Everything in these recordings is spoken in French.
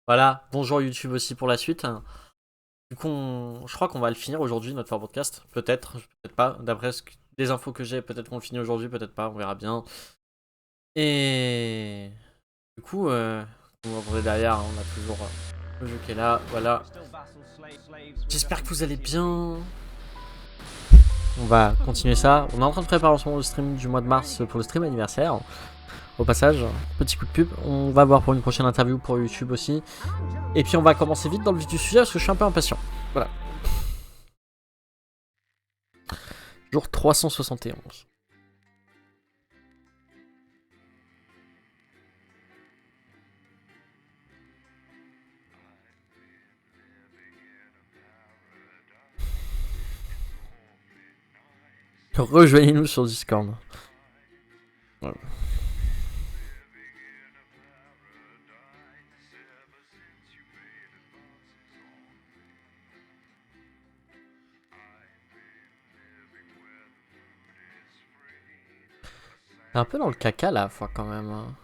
Voilà, bonjour YouTube aussi pour la suite. Du coup, je crois qu'on va le finir aujourd'hui, notre podcast. Peut-être, peut-être pas. D'après les infos que j'ai, peut-être qu'on le finit aujourd'hui, peut-être pas, on verra bien. Et du coup, comme vous entendez derrière, on a toujours le jeu qui est là, voilà. J'espère que vous allez bien. On va continuer ça. On est en train de préparer en ce moment le stream du mois de mars pour le stream anniversaire. Au passage, petit coup de pub. On va voir pour une prochaine interview pour YouTube aussi. Et puis on va commencer vite dans le vif du sujet parce que je suis un peu impatient. Voilà. Jour 371. Rejoignez-nous sur Discord. Voilà. C'est un peu dans le caca là, fois quand même.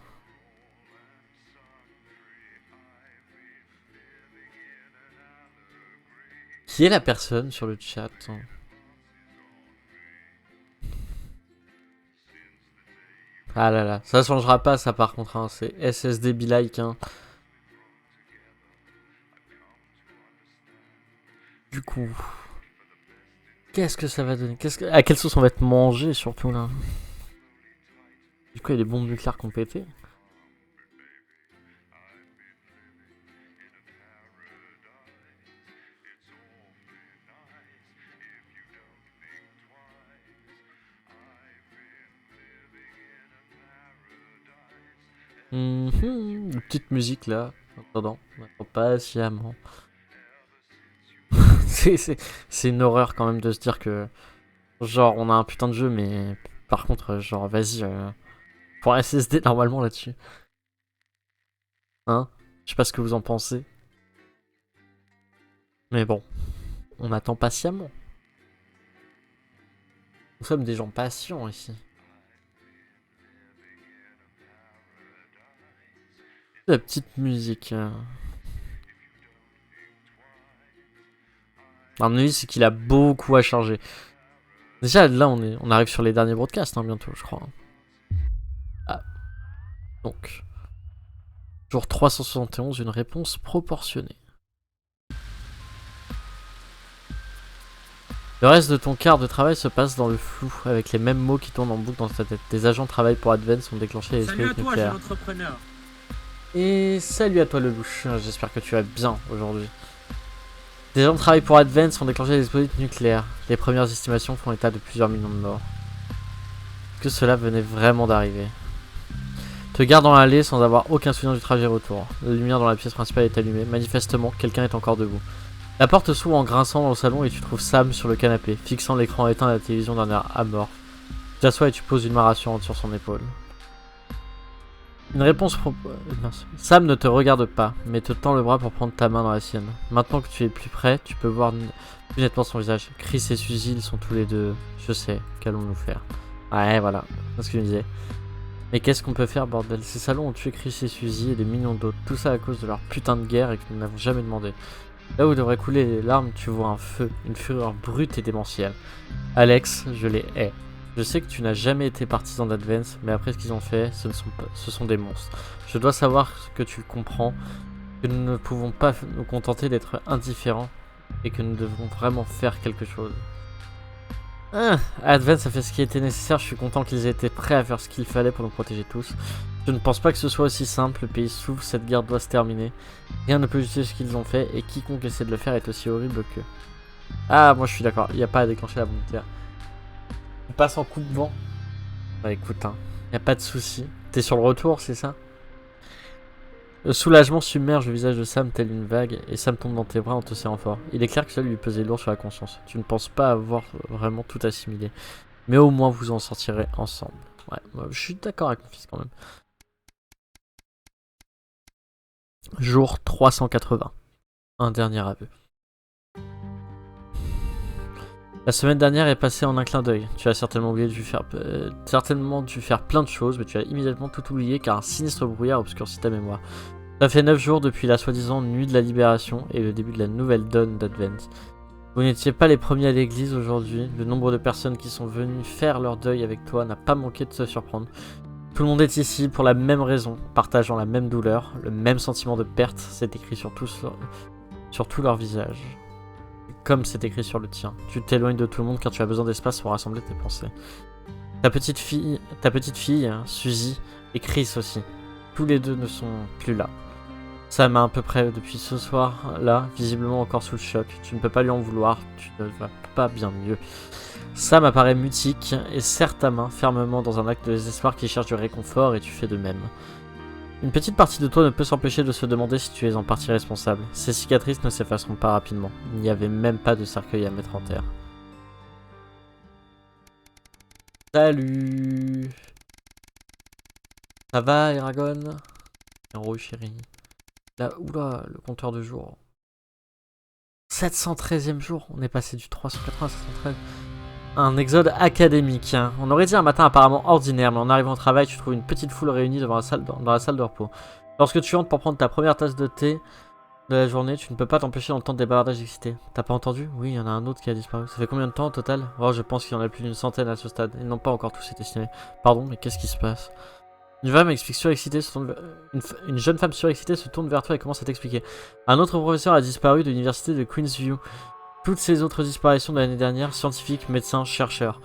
Qui est la personne sur le chat? Ah là là, ça changera pas ça par contre, hein. C'est SSD be like. Hein. Du coup, qu'est-ce que ça va donner? À quelle sauce on va être mangé surtout là? Du coup, il y a des bombes nucléaires qui ont pété. Une petite musique là. Attendant, on attend patiemment. C'est une horreur quand même de se dire que genre on a un putain de jeu mais par contre genre vas-y pour un SSD normalement là-dessus. Hein? Je sais pas ce que vous en pensez. Mais bon, on attend patiemment. Nous sommes des gens patients ici. La petite musique. À mon avis, c'est qu'il a beaucoup à charger. Déjà, là, on arrive sur les derniers broadcasts, hein, bientôt, je crois. Ah. Donc, jour 371, une réponse proportionnée. Le reste de ton quart de travail se passe dans le flou, avec les mêmes mots qui tournent en boucle dans ta tête. Des agents travaillent pour Advance ont déclenché les Salut à toi, nucléaires. jeune entrepreneur. Et salut à toi le louche, j'espère que tu vas bien aujourd'hui. Des gens travaillent pour Advance ont déclenché des dispositifs nucléaires. Les premières estimations font état de plusieurs millions de morts. Est-ce que cela venait vraiment d'arriver? Te garde dans l'allée sans avoir aucun souvenir du trajet retour. La lumière dans la pièce principale est allumée. Manifestement, quelqu'un est encore debout. La porte s'ouvre en grinçant dans le salon et tu trouves Sam sur le canapé, fixant l'écran éteint de la télévision d'un air amorphe. Tu t'assois et tu poses une main rassurante sur son épaule. Une réponse Sam ne te regarde pas, mais te tend le bras pour prendre ta main dans la sienne. Maintenant que tu es plus près, tu peux voir plus nettement son visage. Chris et Suzy, ils sont tous les deux. Je sais, qu'allons-nous faire? Ouais, voilà, c'est ce que je me disais. Mais qu'est-ce qu'on peut faire, bordel? Ces salons ont tué Chris et Suzy et des millions d'autres. Tout ça à cause de leur putain de guerre et que nous n'avons jamais demandé. Là où devraient couler les larmes, tu vois un feu, une fureur brute et démentielle. Alex, je les hais. Je sais que tu n'as jamais été partisan d'Advance, mais après ce qu'ils ont fait, ce sont des monstres. Je dois savoir que tu comprends, que nous ne pouvons pas nous contenter d'être indifférents et que nous devons vraiment faire quelque chose. Advance a fait ce qui était nécessaire, je suis content qu'ils aient été prêts à faire ce qu'il fallait pour nous protéger tous. Je ne pense pas que ce soit aussi simple, le pays s'ouvre, cette guerre doit se terminer. Rien ne peut justifier ce qu'ils ont fait, et quiconque essaie de le faire est aussi horrible que... Ah, moi je suis d'accord, il n'y a pas à déclencher la bombe nucléaire. On passe en coup de vent. Bah écoute, hein, y a pas de souci. T'es sur le retour, c'est ça? Le soulagement submerge le visage de Sam tel une vague, et Sam tombe dans tes bras en te serrant fort. Il est clair que cela lui pesait lourd sur la conscience. Tu ne penses pas avoir vraiment tout assimilé. Mais au moins vous en sortirez ensemble. Ouais, moi, je suis d'accord avec mon fils quand même. Jour 380. Un dernier aveu. La semaine dernière est passée en un clin d'œil. Tu as certainement dû faire plein de choses, mais tu as immédiatement tout oublié car un sinistre brouillard obscurcit ta mémoire. Ça fait 9 jours depuis la soi-disant nuit de la libération et le début de la nouvelle donne d'Advent. Vous n'étiez pas les premiers à l'église aujourd'hui. Le nombre de personnes qui sont venues faire leur deuil avec toi n'a pas manqué de se surprendre. Tout le monde est ici pour la même raison, partageant la même douleur, le même sentiment de perte. C'est écrit sur tout leur visage. Comme c'est écrit sur le tien. Tu t'éloignes de tout le monde car tu as besoin d'espace pour rassembler tes pensées. Ta petite fille, Suzy, et Chris aussi. Tous les deux ne sont plus là. Sam a à peu près depuis ce soir-là, visiblement encore sous le choc. Tu ne peux pas lui en vouloir, tu ne vas pas bien mieux. Sam apparaît mutique et serre ta main fermement dans un acte de désespoir qui cherche du réconfort et tu fais de même. Une petite partie de toi ne peut s'empêcher de se demander si tu es en partie responsable. Ces cicatrices ne s'effaceront pas rapidement. Il n'y avait même pas de cercueil à mettre en terre. Salut. Ça va, Eragon? Héros chéri. Là, oula, le compteur de jour. 713e jour, on est passé du 380 à 713. Un exode académique. On aurait dit un matin apparemment ordinaire, mais en arrivant au travail, tu trouves une petite foule réunie devant dans la salle de repos. Lorsque tu entres pour prendre ta première tasse de thé de la journée, tu ne peux pas t'empêcher d'entendre des bavardages excités. T'as pas entendu? Oui, il y en a un autre qui a disparu. Ça fait combien de temps au total? Oh, je pense qu'il y en a plus d'une centaine à ce stade. Ils n'ont pas encore tous été estimés. Pardon, mais qu'est-ce qui se passe? Une jeune femme surexcitée se tourne vers toi et commence à t'expliquer. Un autre professeur a disparu de l'université de Queensview. Toutes ces autres disparitions de l'année dernière, scientifiques, médecins, chercheurs.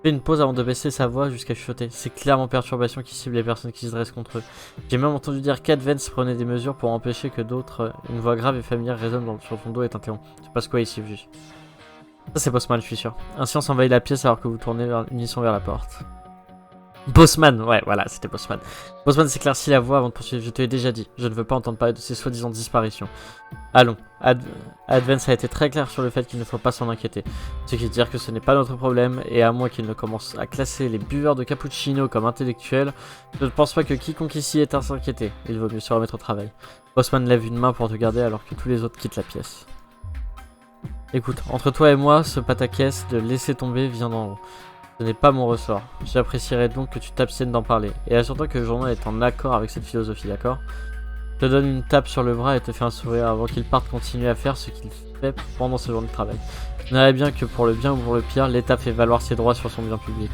Fait une pause avant de baisser sa voix jusqu'à chuchoter. C'est clairement perturbation qui cible les personnes qui se dressent contre eux. J'ai même entendu dire qu'Advance prenait des mesures pour empêcher que d'autres, une voix grave et familière résonne sur ton dos et t'interrompt. Tu passes quoi ici, juste? Ça c'est Bossman, je suis sûr. Un silence envahit la pièce alors que vous tournez unisson vers la porte. Bossman, ouais, voilà, c'était Bossman. Bossman s'éclaircit la voix avant de poursuivre. Je te l'ai déjà dit, je ne veux pas entendre parler de ces soi-disant disparitions. Allons, Advance a été très clair sur le fait qu'il ne faut pas s'en inquiéter. Ce qui veut dire que ce n'est pas notre problème, et à moins qu'il ne commence à classer les buveurs de cappuccino comme intellectuels, je ne pense pas que quiconque ici ait à s'inquiéter. Il vaut mieux se remettre au travail. Bossman lève une main pour te garder alors que tous les autres quittent la pièce. Écoute, entre toi et moi, ce pataquès de laisser tomber vient d'en haut. Ce n'est pas mon ressort. J'apprécierais donc que tu t'abstiennes d'en parler. Et assure-toi que le journal est en accord avec cette philosophie, d'accord? Je te donne une tape sur le bras et te fais un sourire avant qu'il parte continuer à faire ce qu'il fait pendant sa journée de travail. Je dirais bien que pour le bien ou pour le pire, l'État fait valoir ses droits sur son bien public.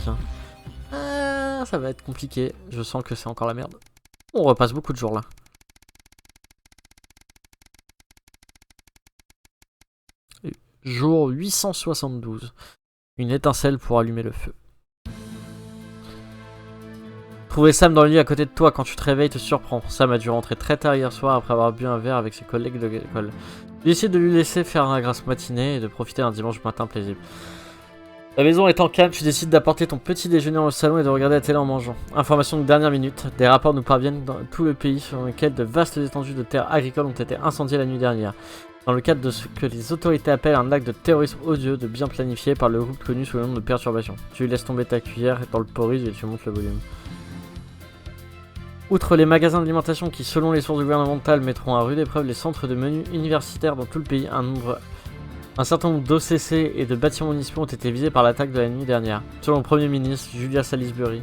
Ça va être compliqué. Je sens que c'est encore la merde. On repasse beaucoup de jours là. Jour 872. Une étincelle pour allumer le feu. Trouver Sam dans le lit à côté de toi quand tu te réveilles te surprend. Sam a dû rentrer très tard hier soir après avoir bu un verre avec ses collègues de l'école. Tu décides de lui laisser faire la grasse matinée et de profiter d'un dimanche matin paisible. La maison étant calme, tu décides d'apporter ton petit déjeuner au salon et de regarder la télé en mangeant. Information de dernière minute, des rapports nous parviennent dans tout le pays sur lesquels de vastes étendues de terres agricoles ont été incendiées la nuit dernière. Dans le cadre de ce que les autorités appellent un acte de terrorisme odieux de bien planifié par le groupe connu sous le nom de perturbation. Tu laisses tomber ta cuillère dans le porridge et tu montes le volume. Outre les magasins d'alimentation qui, selon les sources gouvernementales, mettront à rude épreuve les centres de menus universitaires dans tout le pays, un certain nombre d'OCC et de bâtiments municipaux ont été visés par l'attaque de la nuit dernière. Selon le Premier ministre, Julia Salisbury,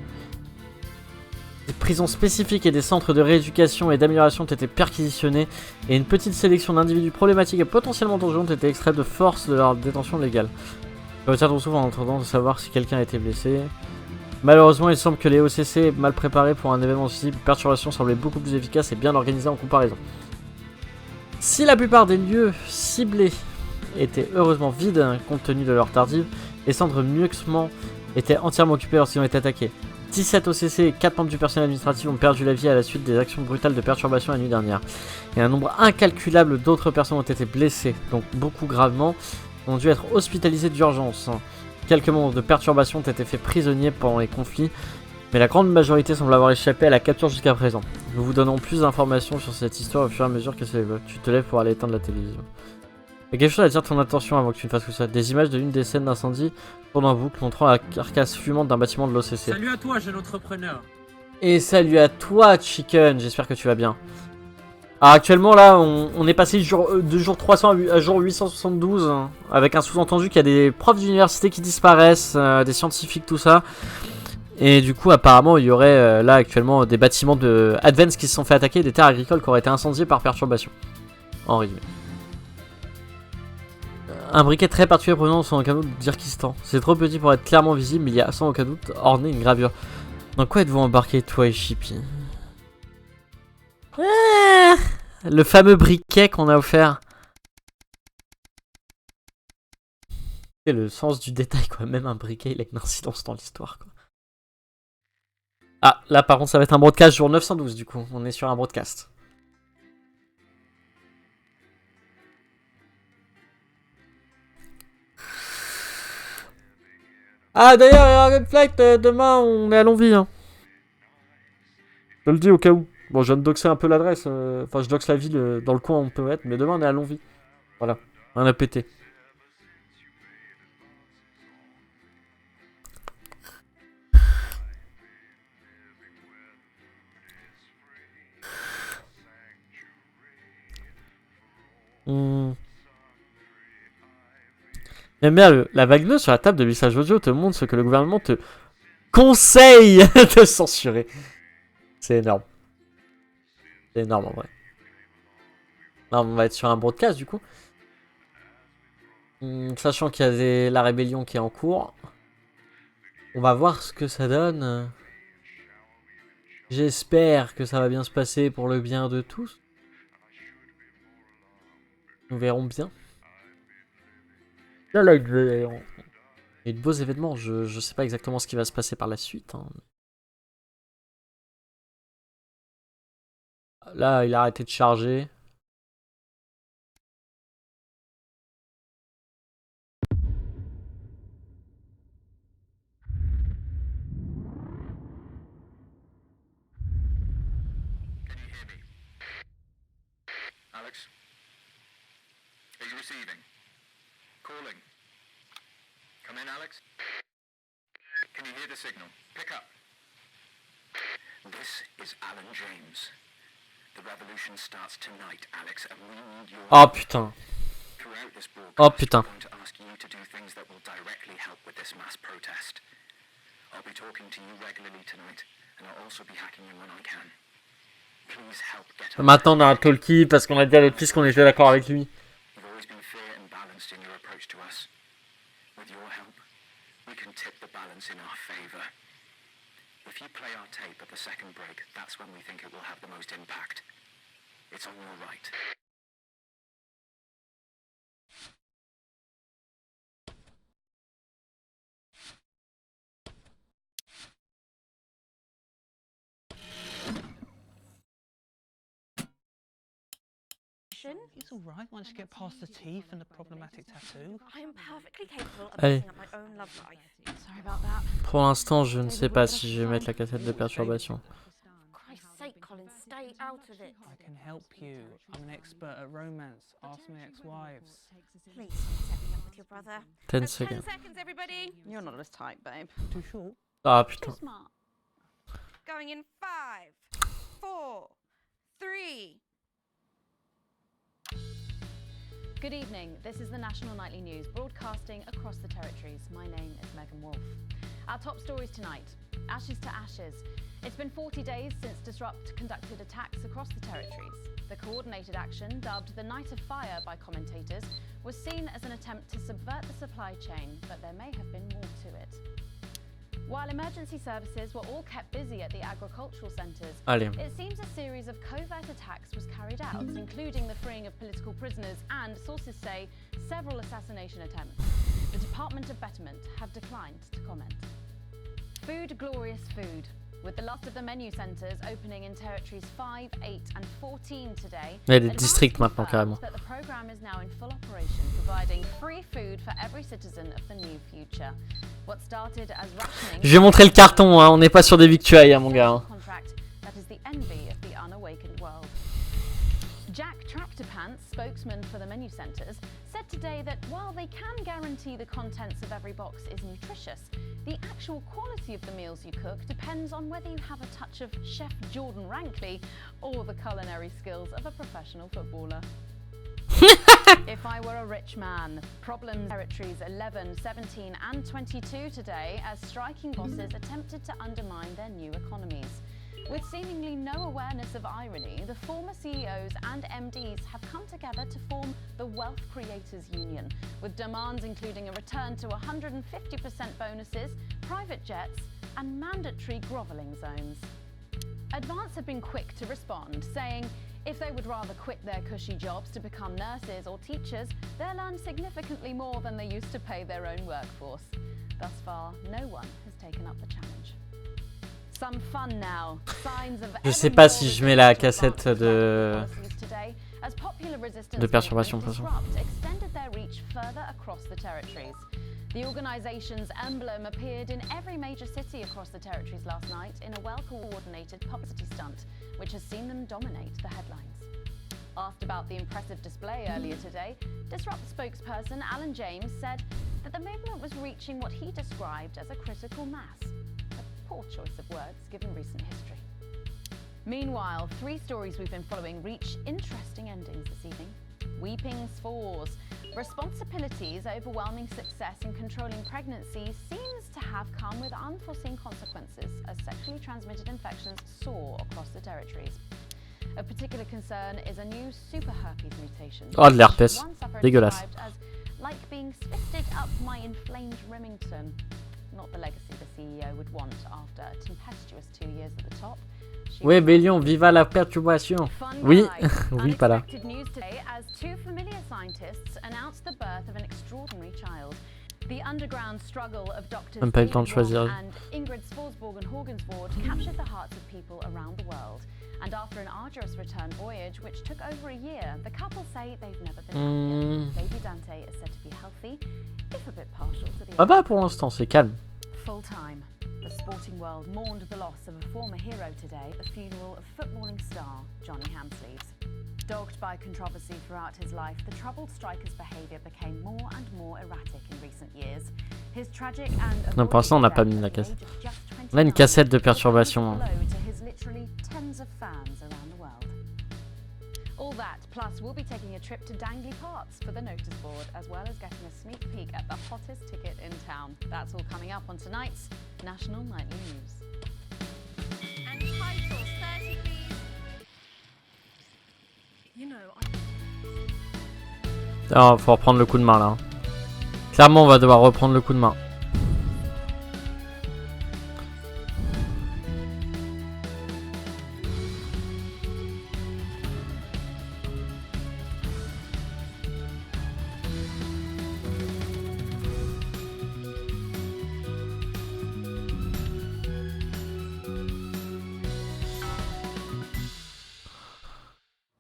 des prisons spécifiques et des centres de rééducation et d'amélioration ont été perquisitionnés et une petite sélection d'individus problématiques et potentiellement dangereux ont été extraits de force de leur détention légale. Je retiens ton souffle en attendant de savoir si quelqu'un a été blessé. Malheureusement, il semble que les OCC mal préparés pour un événement aussi, perturbation semblait beaucoup plus efficace et bien organisée en comparaison. Si la plupart des lieux ciblés étaient heureusement vides compte tenu de leur tardive, les centres muxement étaient entièrement occupés lorsqu'ils ont été attaqués. 17 OCC et 4 membres du personnel administratif ont perdu la vie à la suite des actions brutales de perturbation la nuit dernière. Et un nombre incalculable d'autres personnes ont été blessées, donc beaucoup gravement, ont dû être hospitalisées d'urgence. Quelques membres de perturbation ont été faits prisonniers pendant les conflits, mais la grande majorité semble avoir échappé à la capture jusqu'à présent. Nous vous donnons plus d'informations sur cette histoire au fur et à mesure qu'elle s'évoque. Tu te lèves pour aller éteindre la télévision. Il y a quelque chose à dire ton attention avant que tu ne fasses tout ça. Des images de l'une des scènes d'incendie tournent en boucle, montrant la carcasse fumante d'un bâtiment de l'OCC. Salut à toi, jeune entrepreneur. Et salut à toi, Chicken. J'espère que tu vas bien. Alors actuellement, là, on est passé de jour 300 à jour 872, hein, avec un sous-entendu qu'il y a des profs d'université qui disparaissent, des scientifiques, tout ça. Et du coup, apparemment, il y aurait là actuellement des bâtiments de Advance qui se sont fait attaquer, des terres agricoles qui auraient été incendiées par perturbation. En résumé. Un briquet très particulier provenant de son cadeau de Dirkistan. C'est trop petit pour être clairement visible, mais il y a sans aucun doute orné une gravure. Dans quoi êtes-vous embarqué, toi et Chippy? Le fameux briquet qu'on a offert. Et le sens du détail, quoi. Même un briquet, il a une incidence dans l'histoire, quoi. Ah, là par contre, ça va être un broadcast jour 912, du coup. On est sur un broadcast. Ah, d'ailleurs, il y aura une flight demain, on est à Longwy. Hein. Je le dis au cas où. Bon, je viens de doxer un peu l'adresse. Enfin, je doxe la ville dans le coin où on peut être, mais demain, on est à Longwy. Voilà, rien à péter. J'aime bien la vague bleue sur la table de message audio te montre ce que le gouvernement te conseille de censurer. C'est énorme. C'est énorme en vrai. Là, on va être sur un broadcast du coup. Sachant qu'il y a la rébellion qui est en cours. On va voir ce que ça donne. J'espère que ça va bien se passer pour le bien de tous. Nous verrons bien. Là, il y a de beaux événements. Je sais pas exactement ce qui va se passer par la suite. Hein. Là, il a arrêté de charger. Alex? Are you receiving? Calling. Come in, Alex? Can you hear the signal? Pick up. This is Alan James. The revolution starts tonight, Alex, and we need your... Oh putain. Throughout this broadcast, Oh putain. I'm going to ask you to do things that will directly help with this mass protest. I'll be talking to you regularly tonight, and I'll also be hacking you when I can. Please help get... Maintenant on a un talkie parce qu'on a dit à l'autre piste qu'on était d'accord avec lui. You've always been fair and balanced in your approach to us. With your help, we can tip the balance in our favor. If you play our tape at the second break, that's when we think it will have the most impact. It's on your right. It's all right once you get past the teeth and the problematic tattoo. I am perfectly capable of Allez. messing up my own love life. Sorry about that. Pour l'instant, je ne sais pas si je vais mettre la cassette de perturbation. For Christ's sake, Colin, stay out of it. I can help you. I'm an expert at romance. Ask my ex-wives. Please set me up with your brother. 10 10 seconds. seconds, everybody. You're not as tight, babe. Too short? Ah putain. Smart. Going in 5, 4, 3. Good evening. This is the National Nightly News, broadcasting across the territories. My name is Megan Wolfe. Our top stories tonight. Ashes to ashes. It's been 40 days since Disrupt conducted attacks across the territories. The coordinated action, dubbed the Night of Fire by commentators, was seen as an attempt to subvert the supply chain, but there may have been more to it. While emergency services were all kept busy at the agricultural centres, Allez. it seems a series of covert attacks was carried out, including the freeing of political prisoners and, sources say, several assassination attempts. The Department of Betterment have declined to comment. Food, glorious food. With the last of the menu centres opening in territories 5, 8 and 14 today, Il y a des Advance districts maintenant confirmed carrément. that the programme is now in full operation, providing free food for every citizen of the new future. What started as rationing... Je vais montrer le carton, hein. On n'est pas sur des victuailles, hein, mon gars. Hein. Contract that is the envy of the unawakened world. Jack Tractorpants, spokesman for the menu centres, said today that while they can guarantee the contents of every box is nutritious, the actual quality of the meals you cook depends on whether you have a touch of Chef Jordan Rankley or the culinary skills of a professional footballer. If I were a rich man, problems territories 11, 17 and 22 today as striking bosses attempted to undermine their new economies. With seemingly no awareness of irony, the former CEOs and MDs have come together to form the Wealth Creators Union, with demands including a return to 150% bonuses, private jets and mandatory grovelling zones. Advance have been quick to respond, saying if they would rather quit their cushy jobs to become nurses or teachers, they'll earn significantly more than they used to pay their own workforce. Thus far, no one has taken up the challenge. Some fun now. Signs of Je sais pas si je mets la cassette de perturbation de toute façon. Extended their reach further across the territories. The organisation's emblem appeared in every major city across the territories last night in a well-coordinated publicity stunt, which has seen them dominate the headlines. Asked about the impressive display earlier today, Disrupt spokesperson Alan James said that the movement was reaching what he described as a critical mass. A poor choice of words given recent history. Meanwhile, 3 stories we've been following reach interesting endings this evening. Weeping Falls. Responsibilities overwhelming success in controlling pregnancy seems to have come with unforeseen consequences as sexually transmitted infections soar across the territories. Of particular concern is a new super herpes mutation. Oh, de l'herpès. Dégueulasse. As like being spitted up my inflamed Remington. Not the legacy the CEO would want after a tempestuous 2 years at the top. Oui, Bélion, viva la perturbation. Oui, oui, pas là. News today as 2 familiar scientists announced the birth of an extraordinary child. The underground struggle of doctors Même pas eu le temps de choisir. and Ingrid Sporsborg and Horgensvoort captured the hearts of people around the world. And after an arduous return voyage, which took over a year, the couple say they've never been happier. Baby Dante is said to be healthy, if a bit partial to the Ah bah pour l'instant, c'est calme. full time. The sporting world mourned the loss of a former hero today at the funeral of footballing star Johnny Hamsleeves. Dogged by controversy throughout his life, the troubled striker's behaviour became more and more erratic in recent years. His tragic and Non, pour l'instant, on n'a pas mis la cassette. On a une cassette de perturbation. All that, plus we'll be taking a trip to Dangley Parks for the notice board, as well as getting a sneak peek at the hottest ticket in town. That's all coming up on tonight's National Nightly News. And titles, 30 please. You know, Ah, faut reprendre le coup de main là. Clairement, on va devoir reprendre le coup de main.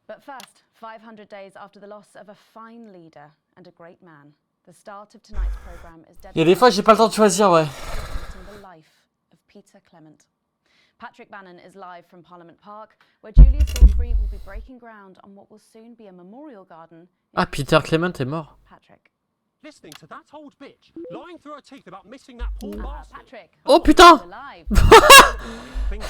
But first, 500 days after the loss of a fine leader and a great man, the start of tonight's program is Il y a des fois, j'ai pas le temps de choisir, ouais. the life of Peter Clement. Patrick Bannon is live from Parliament Park, where Julia Salisbury will be breaking ground on what will soon be a memorial garden. Ah, Peter Clement est mort. Patrick. Listening to that old bitch lying through her teeth about missing that poor bastard. Patrick. Oh putain. Alive.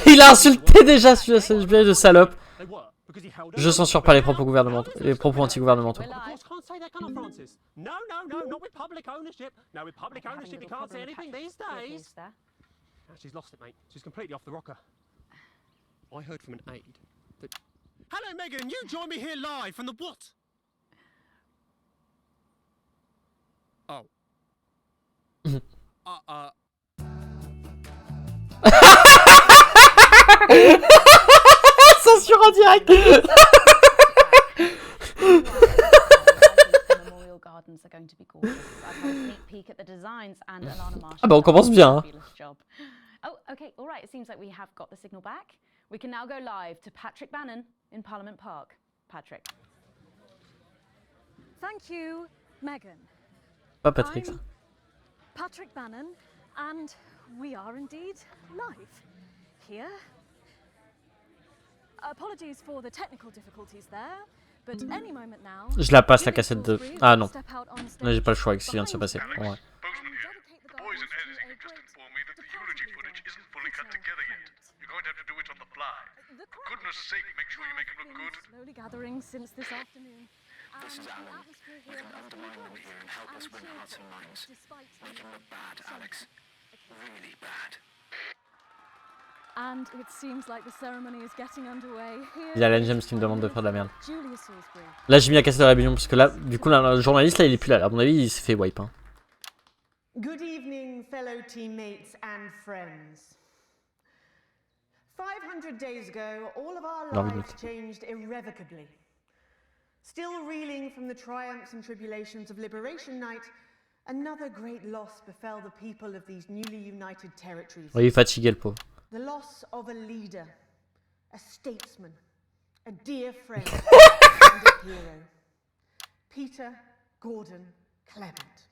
Il a insulté déjà celui-là, ce vieil de salope. They were, because he held Je censure pas les propos gouvernementaux, les propos anti-gouvernementaux. Of course, can't say that, can I, Francis? No, not with public ownership. No, with public ownership, you can't say anything these days. There. Ah, she's lost it, mate. She's completely off the rocker. I heard from an aide that... Hello, Megan. You join me here live from the what? Oh. Censure en direct. Memorial gardens are going to be gorgeous. I've had a sneak peek at the designs and Alana Marshall. Ah bah on commence bien. Hein. Fabulous job. Oh, okay, all right. It seems like we have got the signal back. We can now go live to Patrick Bannon in Parliament Park. Patrick. thank you, Megan. Pas Patrick. Ça. I'm Patrick Bannon, and we are indeed live here. Apologies for the technical difficulties there, but any moment now. Je la passe la cassette de. Ah non. Step out on stage Là j'ai pas le choix avec ce qui vient de se passer. behind Ouais. you Postman and here. dedicate the The boys in gardens to editing a have just great informed me that the eulogy footage isn't fully cut together yet. You're going to have to do it on the fly. The For goodness sake, make sure you make it look good. slowly gathering since this afternoon. This is Alan. You can undermine them here and help us win hearts and minds. Make him look bad, Alex. Really bad. And it seems like the ceremony is getting underway. Il y a Alan James qui me demande de faire de la merde. Julia Salisbury. Là, j'ai mis la cassette de la rébellion parce que là, du coup, là, le journaliste, là, il est plus là. À mon avis, il s'est fait wipe. Hein. Good evening, fellow teammates and friends. 500 days ago, all of our lives changed irrevocably. Still reeling from the triumphs and tribulations of Liberation Night, another great loss befell the people of these newly united territories. Oui, il est fatigué, le pauvre. The loss of a leader, a statesman, a dear friend, and a hero. Peter Gordon Clement.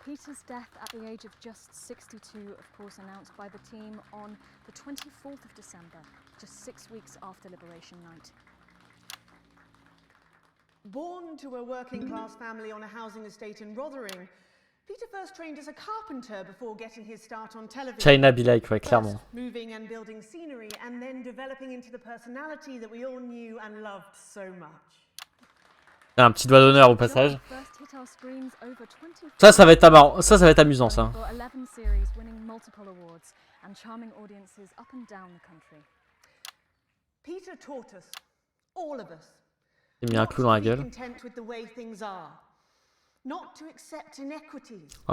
Peter's death at the age of just 62, of course, announced by the team on the 24th of December, just 6 weeks after Liberation Night. Born to a working-class family on a housing estate in Rotherham, Peter first trained as a carpenter before getting his start on television. China be like, ouais, clairement. First moving and building scenery, and then developing into the personality that we all knew and loved so much. Un petit doigt d'honneur au passage. Ça va être marrant. Ça va être amusant, ça. Peter taught us, all of us, Il a mis un clou dans la gueule. On va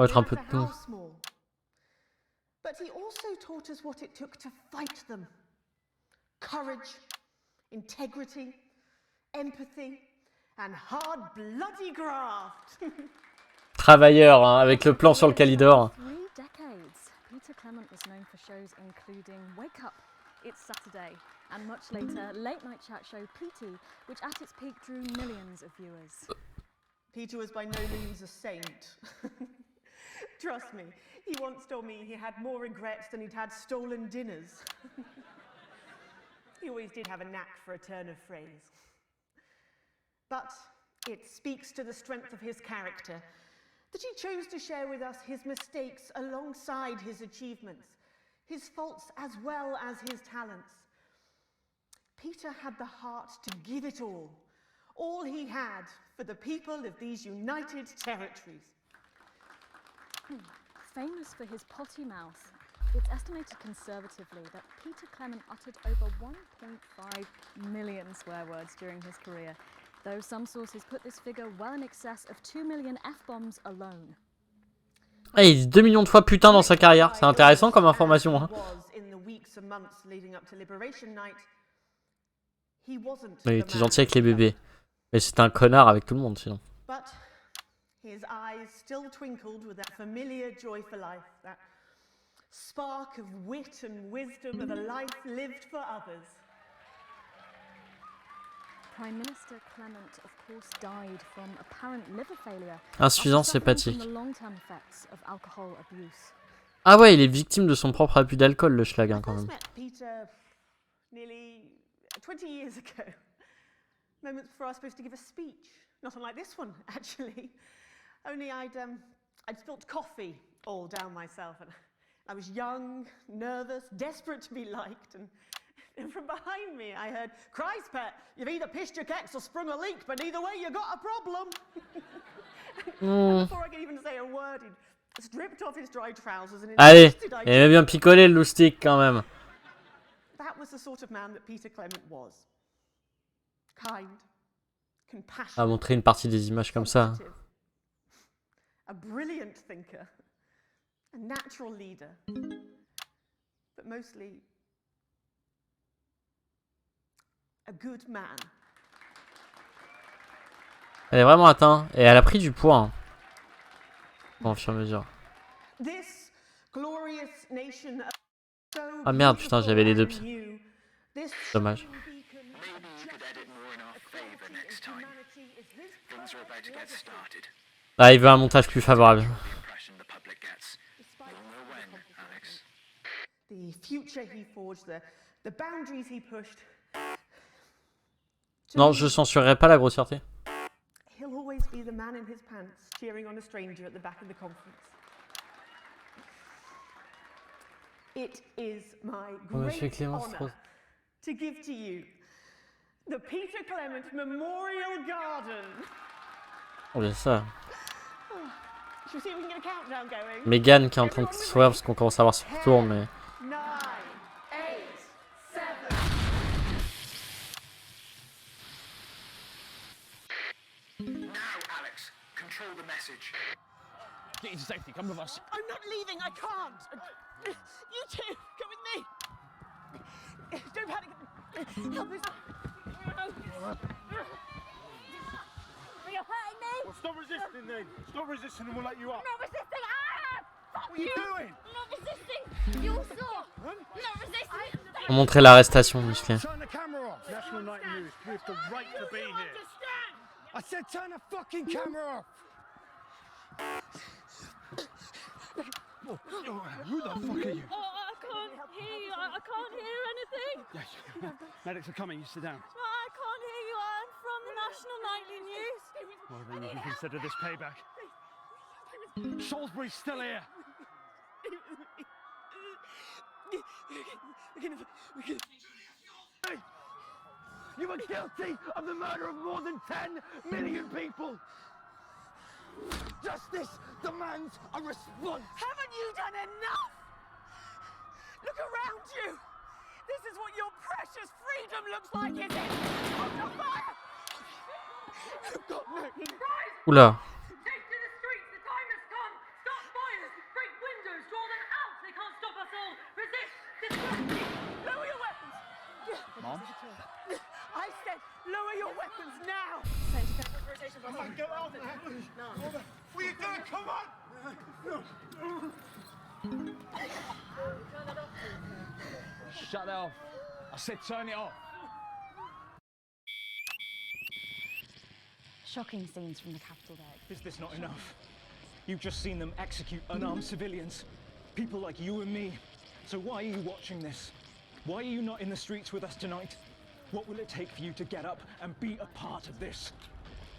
mettre un peu de tout. But he also taught us what it took to fight them. Courage, integrity, empathy, and hard bloody graft. Travailleur, hein, avec le plan sur lequel il dort. Peter Clement was known for shows including Wake Up, It's Saturday, and much later, late night chat show PT, which at its peak drew millions of viewers. Peter was by no means a saint. Trust me, he once told me he had more regrets than he'd had stolen dinners. He always did have a knack for a turn of phrase. But it speaks to the strength of his character that he chose to share with us his mistakes alongside his achievements, his faults as well as his talents. Peter had the heart to give it all he had for the people of these united territories. Famous for his potty mouth, it's estimated conservatively that Peter Clement uttered over 1.5 million swear words during his career, though some sources put this figure well in excess of 2 million F-bombs alone. Ah, il dit 2 millions de fois putain dans sa carrière. C'est intéressant comme information. Hein. Il était gentil avec les bébés. Mais c'était un connard avec tout le monde sinon. His eyes still twinkled with that familiar joy for life, that spark of wit and wisdom of a life lived for others. Prime Minister Clement, of course, died from apparent liver failure. Insuffisance hépatique. Ah ouais, il est victime de son propre abus d'alcool, le schlag, hein, quand même. Peter nearly 20 years ago. Moments before I was supposed to give a speech. Not unlike this one, actually. Only I'd spilt coffee all down myself, and I was young, nervous, desperate to be liked, and from behind me I heard, "Christ, pet, you've either pissed your kecks or sprung a leak, but either way you got a problem." And before I could even say a word, he stripped off his dry trousers and allez, il aimait bien picoler le loustic quand même. That was the sort of man that Peter Clement was. Kind, compassionate. On va montrer une partie des images comme ça. A brilliant thinker, a natural leader, but mostly a good man. Elle est vraiment atteinte et elle a pris du poids. Hein. Au fur et à mesure. Ah merde, putain, j'avais les deux pieds. Dommage. Ah, il veut un montage plus favorable. Non, je censurerai pas la grossièreté. It is my great honor to give to you The Peter Clement Memorial Garden. On est ça. Should we see if we can get a countdown going? Megan qui est en train de sourire parce qu'on commence à voir son retour, mais... 9, 8, 7. Now, Alex, control the message. Get you to safety, come with us. I'm not leaving, I can't. You two, come with me. Don't panic. Help this. You're hurting me. Well, stop resisting then. Stop resisting and we'll let you up. Not resisting. Ah! Fuck What are you you. doing? Not resisting. You saw. Not resisting. On montrait l'arrestation musclée. Turn the camera off. National Night News. We have the right to be here. I said turn the fucking camera off. Oh, who the fuck are you? Oh, I can't hear you. I can't hear anything. Yes. Medics are coming. You sit down. I can't hear you. I'm from the National Nightly News. Well, then you can consider this payback. Salisbury's still here. Hey, you are guilty of the murder of more than 10 million people. Justice demands a response. Haven't you done enough? Look around you. This is what your precious freedom looks like, is it? Under fire! You've got no... Oula. Take to the streets. The time has come. Stop fires. Break windows. Draw them out. They can't stop us all. Resist. Lower your weapons. Mom? I said lower your weapons now. Get out now. What are you doing? Come on! Shut it off. I said turn it off. Shocking scenes from the Capitol there. Is this not enough? You've just seen them execute unarmed civilians. People like you and me. So why are you watching this? Why are you not in the streets with us tonight? What will it take for you to get up and be a part of this?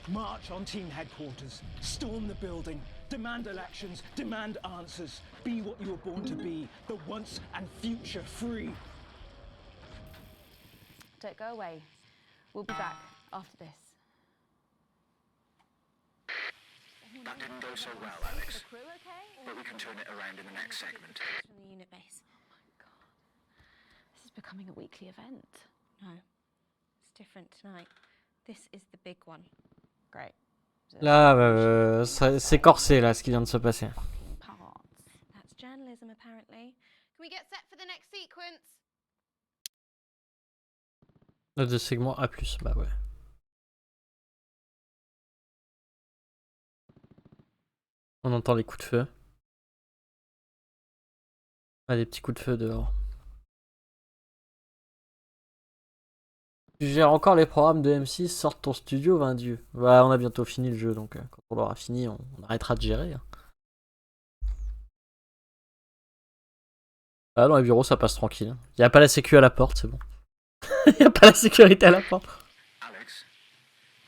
March on team headquarters, storm the building, demand elections, demand answers. Be what you were born to be, the once and future free. Don't go away. We'll be back after this. That didn't go so well, Alex. But we can turn it around in the next segment. From the unit base. This is becoming a weekly event. No, it's different tonight. This is the big one. Great. Là, c'est corsé, là, ce qui vient de se passer. Parts. That's journalism, apparently. Can we get set for the next sequence? Note de segment A+, bah ouais. On entend les coups de feu. Ah, des petits coups de feu dehors. Tu gères encore les programmes de M6, sort ton studio, ben Dieu. Bah, on a bientôt fini le jeu, donc quand on l'aura fini, on arrêtera de gérer. Hein. Ah, dans les bureaux, ça passe tranquille. Y a pas la sécu à la porte, c'est bon. Y a pas la sécurité à la porte. Alex,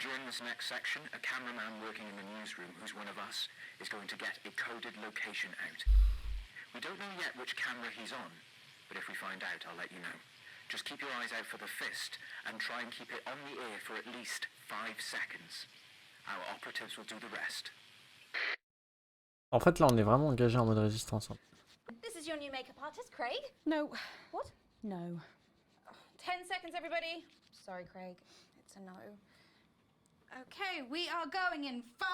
during this next section, a cameraman working in the newsroom who's one of us is going to get a coded location out. We don't know yet which camera he's on, but if we find out, I'll let you know. Just keep your eyes out for the fist and try and keep it on the ear for at least 5 seconds. Our operatives will do the rest. En fait, là, on est vraiment engagé en mode résistance. Hein. This is your new makeup artist, Craig. No. What? No. 10 seconds, everybody. Sorry, Craig. It's a no. Okay, we are going in 5,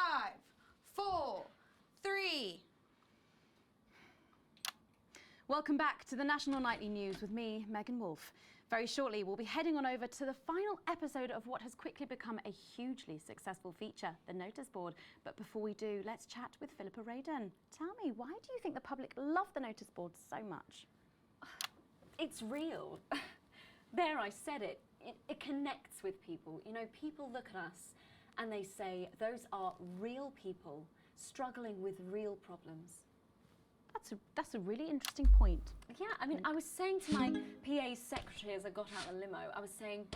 4, 3. Welcome back to the National Nightly News with me, Megan Wolf. Very shortly, we'll be heading on over to the final episode of what has quickly become a hugely successful feature, the notice board. But before we do, let's chat with Philippa Radon. Tell me, why do you think the public love the notice board so much? It's real. There, I said it. It connects with people. You know, people look at us and they say, those are real people struggling with real problems. That's a really interesting point. Yeah, I mean, I was saying to my PA secretary as I got out of the limo, I was saying,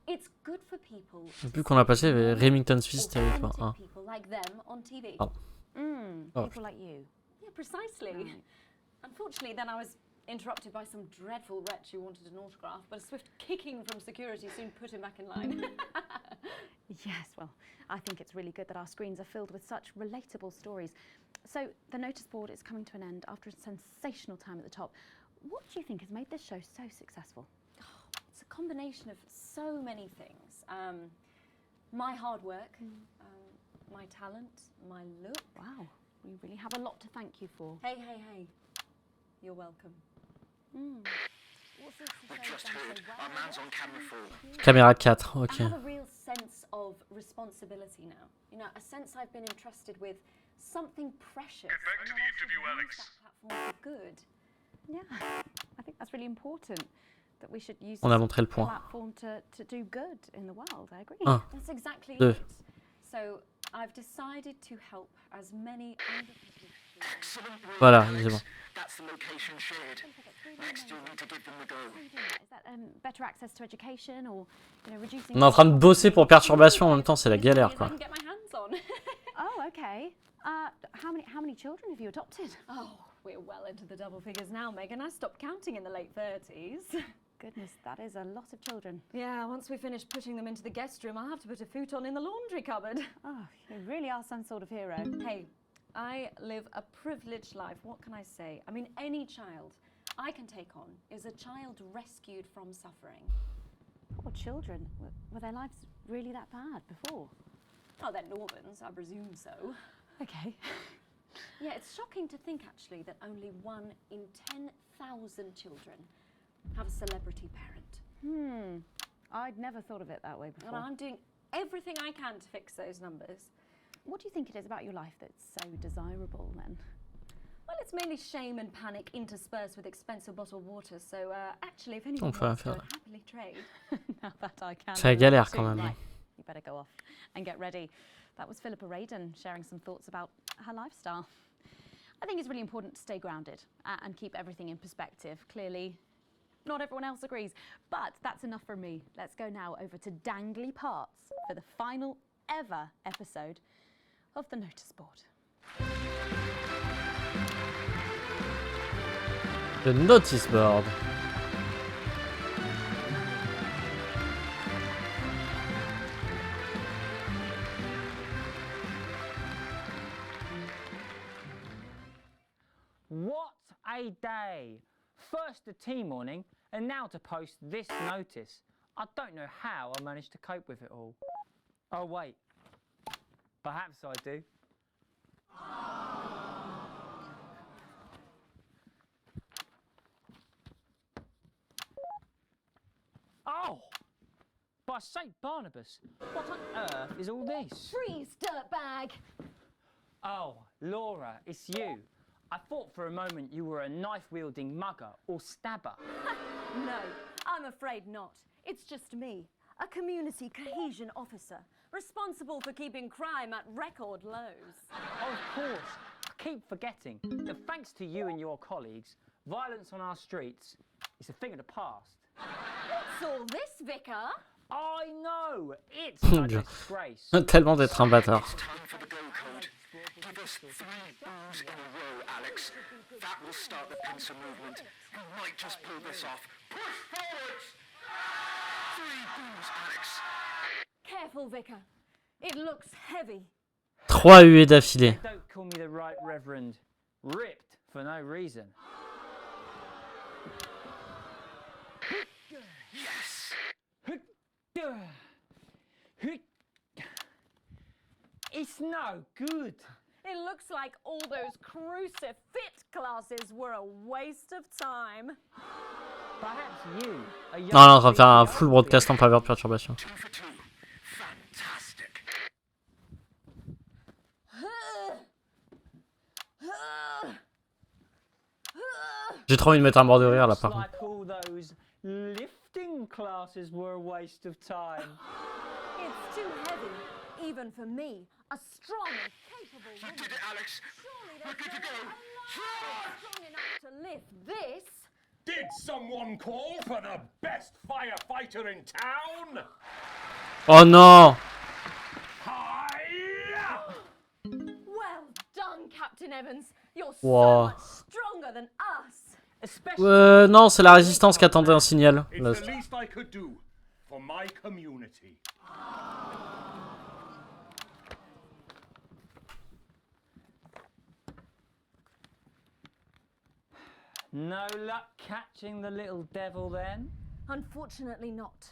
it's good for people. Depuis qu'on a passé Remington's Fist avec un. People like them on TV. Oh. People like you. Yeah, precisely. Right. Unfortunately, then I was interrupted by some dreadful wretch who wanted an autograph, but a swift kicking from security soon put him back in line. Yes, well, I think it's really good that our screens are filled with such relatable stories. So, the notice board is coming to an end after a sensational time at the top. What do you think has made this show so successful? It's a combination of so many things. My hard work, my talent, my look. Wow, we really have a lot to thank you for. Hey. You're welcome. We've just heard our man's on camera 4. Caméra 4, I ok. have a real sense of responsibility now. You know, a sense I've been entrusted with something precious. Get back to the interview, Alex. That platform for good. Yeah, I think that's really important. That we should use On a this montré le point. platform to do good in the world. I agree. 1, That's exactly 2. it. So I've decided to help as many underprivileged Excellent work, Voilà, Alex. c'est bon. That's the location shared. Next, you'll need to give them the go. Is that better access to education or, you know, reducing... On est en train de bosser pour perturbation, en même temps c'est la galère quoi. I can get my hands on. Oh, okay. How many children have you adopted? Oh, we're well into the double figures now, Megan. I stopped counting in the late 30s. Goodness, that is a lot of children. Yeah, once we finish putting them into the guest room, I'll have to put a futon in the laundry cupboard. Oh, you really are some sort of hero. Hey, I live a privileged life. What can I say? I mean, any child I can take on is a child rescued from suffering. Poor children. Were their lives really that bad before? Oh, they're Normans, I presume so. Okay. Yeah, it's shocking to think, actually, that only 1 in 10,000 children have a celebrity parent. I'd never thought of it that way before. And I'm doing everything I can to fix those numbers. What do you think it is about your life that's so desirable, then? Well, it's mainly shame and panic interspersed with expensive bottled water, so actually, if anyone On peut wants to, faire. I'd happily trade. Now that I can. C'est la galère relate quand to. même. Right, you better go off and get ready. That was Philippa Radin sharing some thoughts about her lifestyle. I think it's really important to stay grounded and keep everything in perspective. Clearly, not everyone else agrees, but that's enough for me. Let's go now over to Dangly Parts for the final ever episode of the notice board. Le notice board. What a day! First the tea morning, and now to post this notice. I don't know how I managed to cope with it all. Oh wait, perhaps I do. Oh! By St. Barnabas, what on earth is all this? Freeze, dirtbag! Oh, Laura, it's you. I thought for a moment you were a knife-wielding mugger or stabber. No, I'm afraid not. It's just me, a community cohesion officer, responsible for keeping crime at record lows. Of course, I keep forgetting that thanks to you and your colleagues, violence on our streets is a thing of the past. What's all this, Vicar? I know, it's a disgrace. Tellement d'être un bâtard. It's time for the go code. Give us 3 boos in a row, Alex. That will start the pincer movement. You might just pull this off. Push forwards! 3 boos, Alex. Careful, Vicar. It looks heavy. 3 huées d'affilée. Don't call me the right reverend. Ripped for no reason. Yes! It's no good. It looks like all those crucifix classes were a waste of time. Perhaps you, a young Non, là, on va faire un CEO, full broadcast en faveur de perturbation. 2 for 2. Fantastic. J'ai trop envie de mettre un bord de rire là Looks par contre. like all those lifting classes were a waste of time. It's too heavy, even for me, a strong and capable You woman. did it, Alex. Surely We're good to go. strong enough to lift this. Did someone call for the best firefighter in town? Oh non! Hi-ya! Well done, Captain Evans. You're so Wow. much stronger than us. especially. Non, c'est la résistance qui attendait un signal. It's Là, the least I could do for my community. No luck catching the little devil then? Unfortunately not.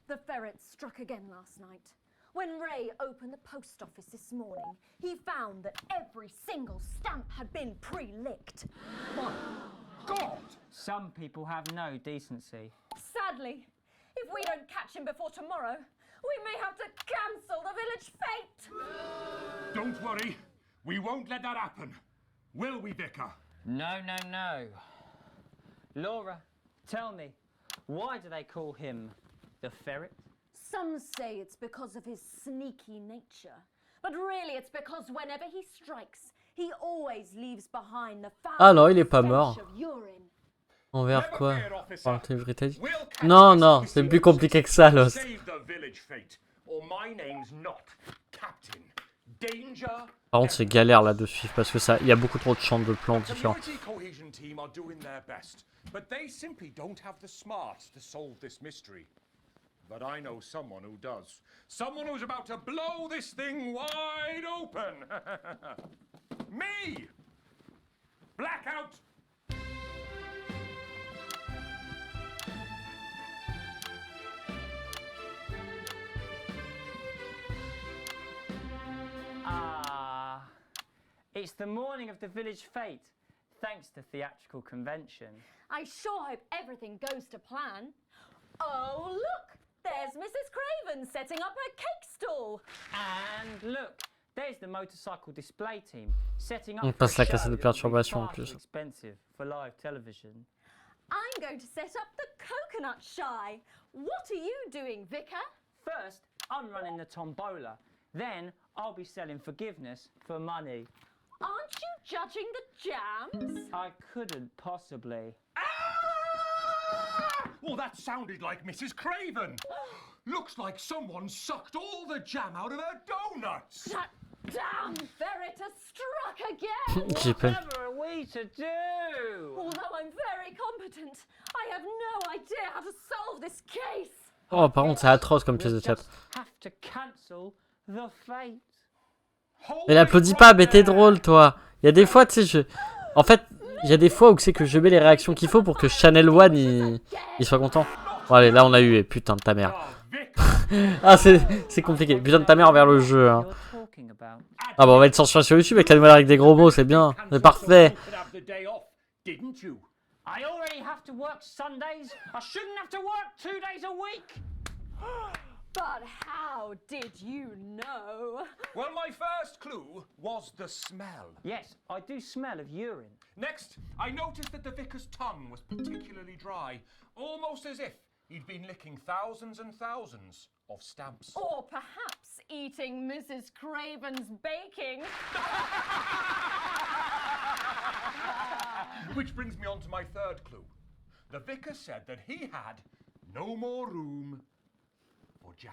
The ferret struck again last night. When Ray opened the post office this morning, he found that every single stamp had been pre-licked. My God! Some people have no decency. Sadly, if we don't catch him before tomorrow, we may have to cancel the village fete. Don't worry, we won't let that happen. Will we, Vicar? No, no, no. Laura, tell me, why do they call him the ferret? Some say it's because of his sneaky nature, but really it's because whenever he strikes, he always leaves behind the foul Ah non, il est pas mort. stench of urine. Envers quoi? Par la britannique. Non, non, c'est plus compliqué que ça, Lost. Save the village fate, or my name's not Captain Danger. Par contre, c'est galère là de suivre parce que ça, il y a beaucoup trop de champs de plans différents. Community cohesion team are doing their best, but they simply don't have the smarts to solve this mystery. But I know someone who does. Someone who's about to blow this thing wide open. Me! Blackout! Ah, it's the morning of the village fete, thanks to theatrical convention. I sure hope everything goes to plan. Oh, look! There's Mrs. Craven setting up her cake stall. And look, there's the motorcycle display team setting up On for passe a la show cassette de that will be perturbation en far too plus. expensive for live television. I'm going to set up the coconut shy. What are you doing, Vicar? First, I'm running the tombola. Then I'll be selling forgiveness for money. Aren't you judging the jams? I couldn't possibly. Well, that sounded like Mrs. Craven. Looks like someone sucked all the jam out of her donuts. That damn ferret has struck again! J'ai peur. Whatever are we to do? Although I'm very competent, I have no idea how to solve this case. Oh, par contre, c'est atroce comme pièce de We'll théâtre. just have to cancel the fate. Mais l'applaudis pas, mais t'es drôle, toi. Il y a des fois, tu sais, En fait, il y a des fois où c'est que je mets les réactions qu'il faut pour que Channel One il soit content. Bon, allez, là on a eu, et putain de ta mère. Ah, c'est compliqué. Putain de ta mère envers le jeu. Hein. Ah, bon, on va être censuré sur YouTube avec la nouvelle avec des gros mots, c'est bien. C'est parfait. I already have to work Sundays. I shouldn't have to work 2 days a week. But how did you know? Well, my first clue was the smell. Yes, I do smell of urine. Next, I noticed that the vicar's tongue was particularly dry, almost as if he'd been licking thousands and thousands of stamps. Or perhaps eating Mrs. Craven's baking. Which brings me on to my third clue. The vicar said that he had no more room for jam.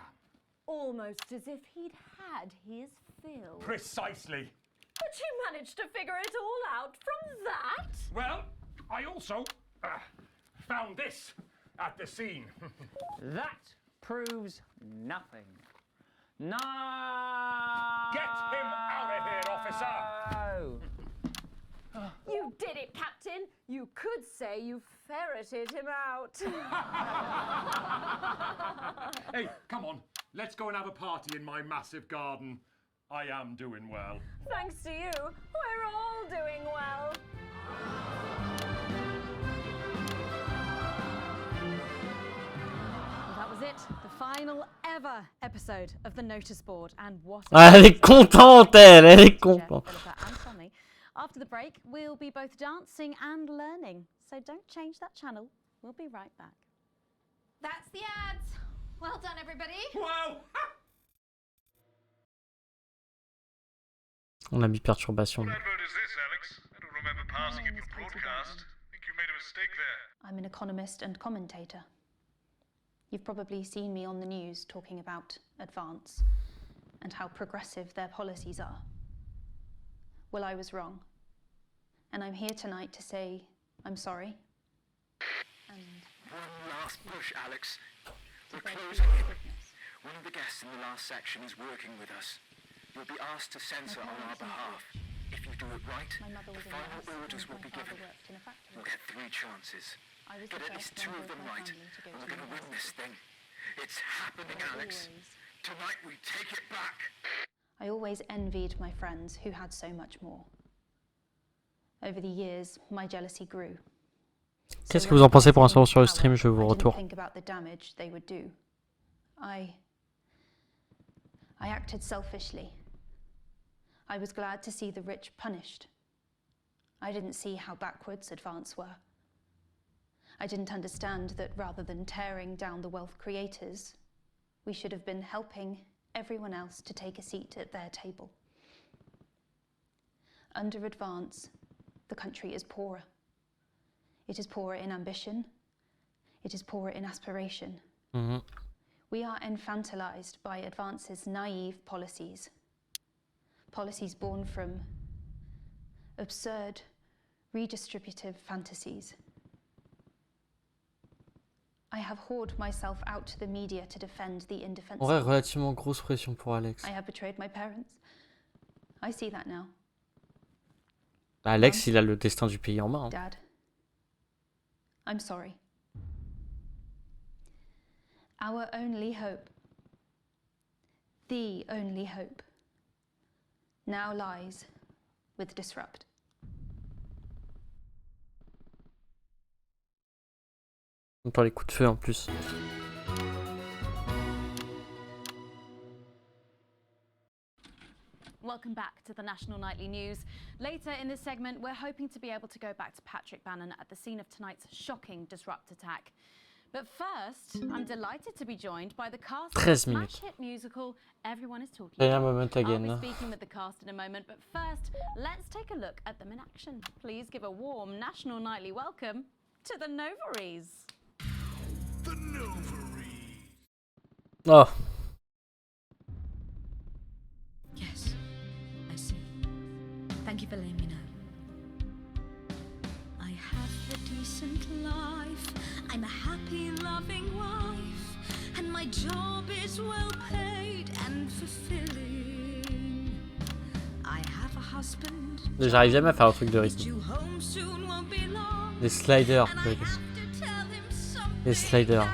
Almost as if he'd had his fill. Precisely. But you managed to figure it all out from that? Well, I also found this at the scene. That proves nothing. No! Get him out of here, officer! You did it, Captain. You could say you ferreted him out. Hey, come on. Let's go and have a party in my massive garden. I am doing well. Thanks to you, we're all doing well. Well, that was it. The final ever episode of the notice board. And what Ah, elle est contente, elle est contente. Philippa and Tommy. After the break, we'll be both dancing and learning. So don't change that channel. We'll be right back. That's the ads. Well done, everybody. Wow! On a mis perturbation. What advert is this, Alex? I don't remember passing it for broadcast. I think you made a mistake there. I'm an economist and commentator. You've probably seen me on the news talking about Advance and how progressive their policies are. Well, I was wrong. And I'm here tonight to say I'm sorry One last push, Alex. We're closing in. One of the guests in the last section is working with us. You'll be asked to censor on our behalf. If you do it right, the final orders will be given. You'll get 3 chances. Get at least 2 of them right, and we're gonna win this thing. It's happening, Alex. Tonight we take it back. I always envied my friends who had so much more. Over the years, my jealousy grew. Qu'est-ce que vous en pensez pour l'instant sur le stream? Je vous retourne. Think about the damage they would do. I acted selfishly. I was glad to see the rich punished. I didn't see how backwards advance were. I didn't understand that rather than tearing down the wealth creators, we should have been helping everyone else to take a seat at their table. Under advance, the country is poorer. It is poorer in ambition. It is poorer in aspiration. Mm-hmm. We are infantilized by advance's naive policies. Policies born from absurd, redistributive fantasies. I have hoarded myself out to the media to defend the indefensible. En vrai, relativement grosse pression pour Alex. I have betrayed my parents. I see that now. Alex, il a le destin du pays en main. Hein. Dad, I'm sorry. Our only hope, the only hope, now lies with Disrupt. On entend les coups de feu en plus. Welcome back to the National Nightly News. Later in this segment, we're hoping to be able to go back to Patrick Bannon at the scene of tonight's shocking Disrupt attack. But first, I'm delighted to be joined by the cast of the smash hit musical Everyone is Talking About. I'll be speaking with the cast in a moment, but first, let's take a look at them in action. Please give a warm National Nightly welcome to the Novaries. The Novaries. Oh. Yes, I see. Thank you for letting me know. I have a decent life. I'm a happy, loving wife. And my job is well paid and fulfilling. I have a husband. J'arrive jamais à faire un truc de rythme. Les sliders. Les sliders.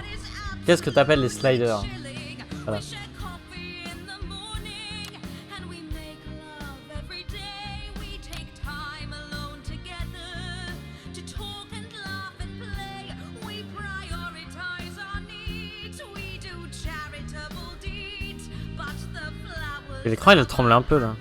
Qu'est-ce que t'appelles les sliders? Voilà. Et l'écran il a tremblé un peu là.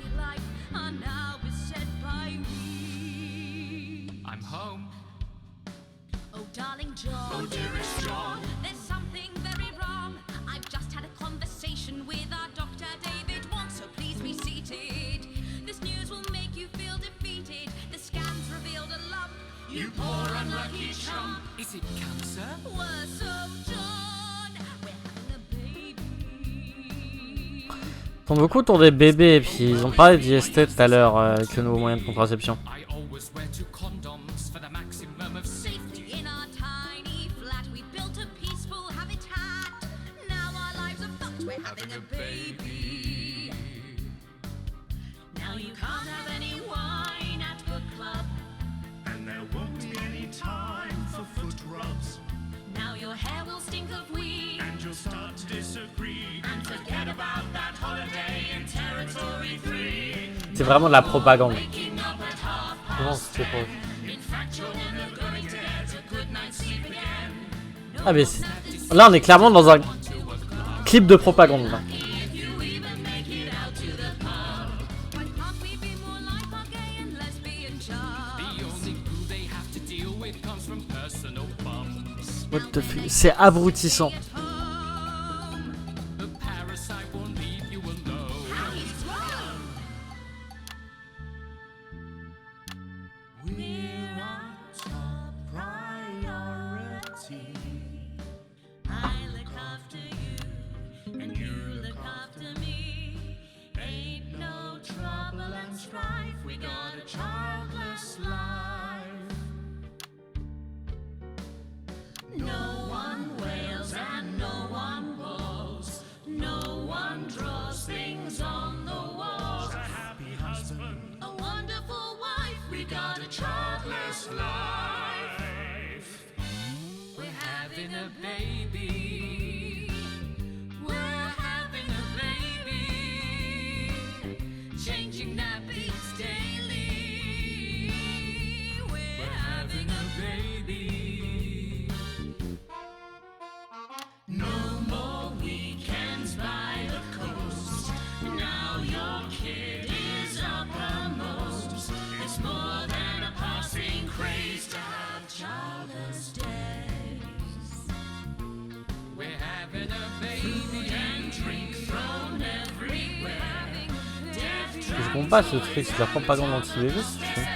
Is it cancer? Ils sont beaucoup autour des bébés et puis ils ont parlé d'IST tout à l'heure avec le nouveau moyen de contraception. C'est vraiment de la propagande. Comment c'est pour... Ah mais là on est clairement dans un clip de propagande là. What the fuck? C'est abrutissant. No childless days. We're having a baby and drink thrown everywhere. Je comprends pas ce truc, c'est de la propagande anti-bébé, ce truc.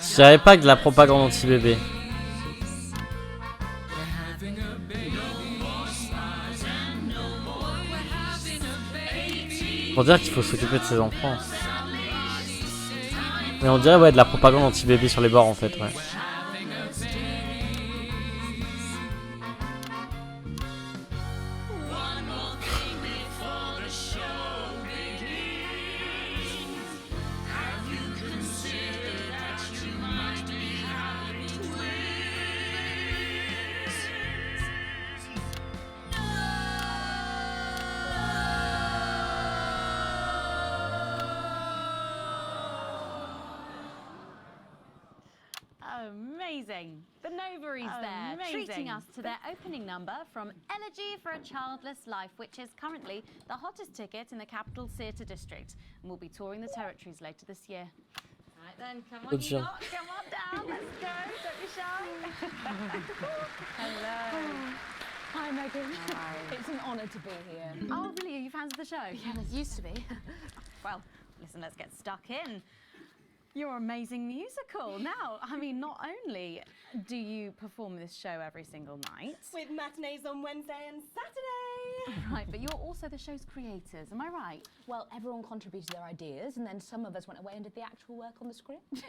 Je dirais pas que de la propagande anti-bébé. Pour dire qu'il faut s'occuper de ses enfants. Mais on dirait ouais de la propagande anti-bébé sur les bords en fait, ouais. Amazing. The Novaries there, treating us to their opening number from Elegy for a Childless Life, which is currently the hottest ticket in the capital theatre district, and will be touring the territories later this year. All right then, come on, you lot, come on down, let's go, don't be shy. Hello. Hi, Megan. Hi. It's an honour to be here. Oh, really? Are you fans of the show? Yeah, it used to be. Well, listen, let's get stuck in. Your amazing musical. Now, I mean, not only do you perform this show every single night, with matinees on Wednesday and Saturday. Right, but you're also the show's creators, am I right? Well, everyone contributed their ideas, and then some of us went away and did the actual work on the script.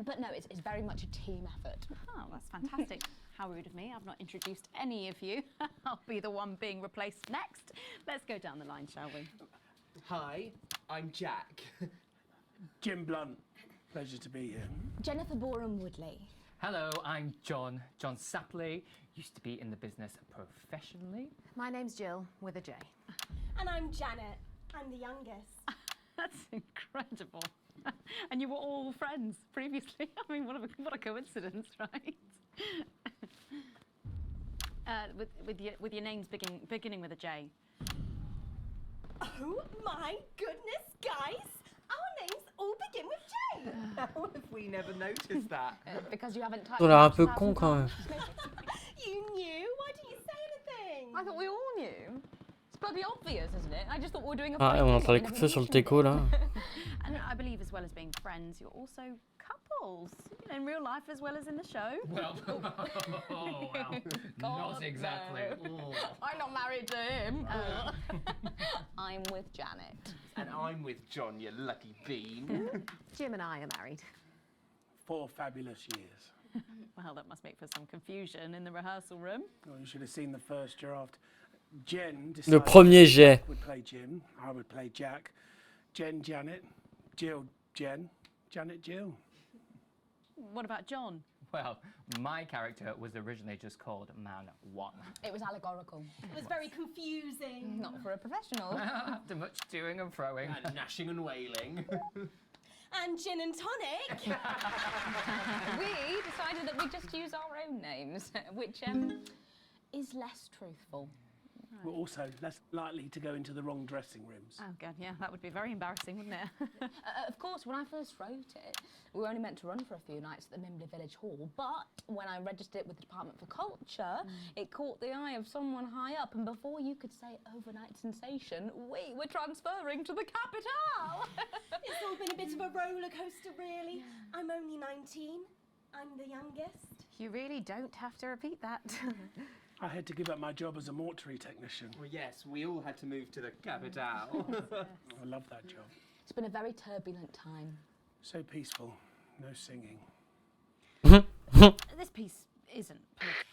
But no, it's very much a team effort. Oh, that's fantastic. How rude of me. I've not introduced any of you. I'll be the one being replaced next. Let's go down the line, shall we? Hi, I'm Jack. Jim Blunt. Pleasure to be here. Jennifer Boreham-Woodley. Hello, I'm John Sapley. Used to be in the business professionally. My name's Jill, with a J. And I'm Janet. I'm the youngest. That's incredible. And you were all friends previously. I mean, what a coincidence, right? With your names beginning with a J. Oh my goodness, guys! Our names all begin with J. How have we never noticed that? Because you haven't typed. On a l'air un peu con quand même. You knew? Why didn't you say anything? I thought we all knew. It's bloody obvious, isn't it? I just thought we were doing a Ah, on entend les coups de feu sur le teco là. And I believe as well as being friends, you're also couples, you know, in real life as well as in the show. Well, well, not exactly. No. I'm not married to him. I'm with Janet. And I'm with John, you lucky bean. Jim and I are married. 4 fabulous years. Well, that must make for some confusion in the rehearsal room. Well, you should have seen the first draft. Jen Le decided premier jet. Jack would play Jim, I would play Jack. Jen, Janet. Jill, Jen. Janet, Jill. What about John? Well, my character was originally just called Man 1. It was allegorical. It was very confusing. Not for a professional. After much toing and froing. And gnashing and wailing. And gin and tonic. We decided that we'd just use our own names, which is less truthful. We're also less likely to go into the wrong dressing rooms. Oh, God, yeah, that would be very embarrassing, wouldn't it? Of course, when I first wrote it, we were only meant to run for a few nights at the Mimbley Village Hall, but when I registered it with the Department for Culture, it caught the eye of someone high up, and before you could say overnight sensation, we were transferring to the capital! It's all been a bit of a roller coaster, really. I'm only 19. I'm the youngest. You really don't have to repeat that. I had to give up my job as a mortuary technician. Well, yes, we all had to move to the capital. I love that job. It's been a very turbulent time. So peaceful, no singing. This piece isn't political.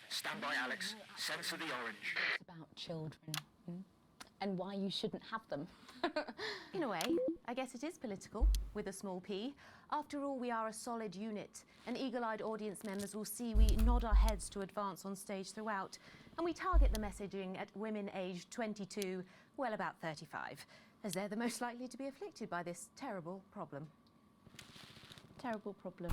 Stand by, Alex. Censor the orange. It's about children and why you shouldn't have them. In a way, I guess it is political, with a small p. After all, we are a solid unit, and eagle-eyed audience members will see we nod our heads to advance on stage throughout, and we target the messaging at women aged 22, well, about 35, as they're the most likely to be afflicted by this terrible problem. Terrible problem.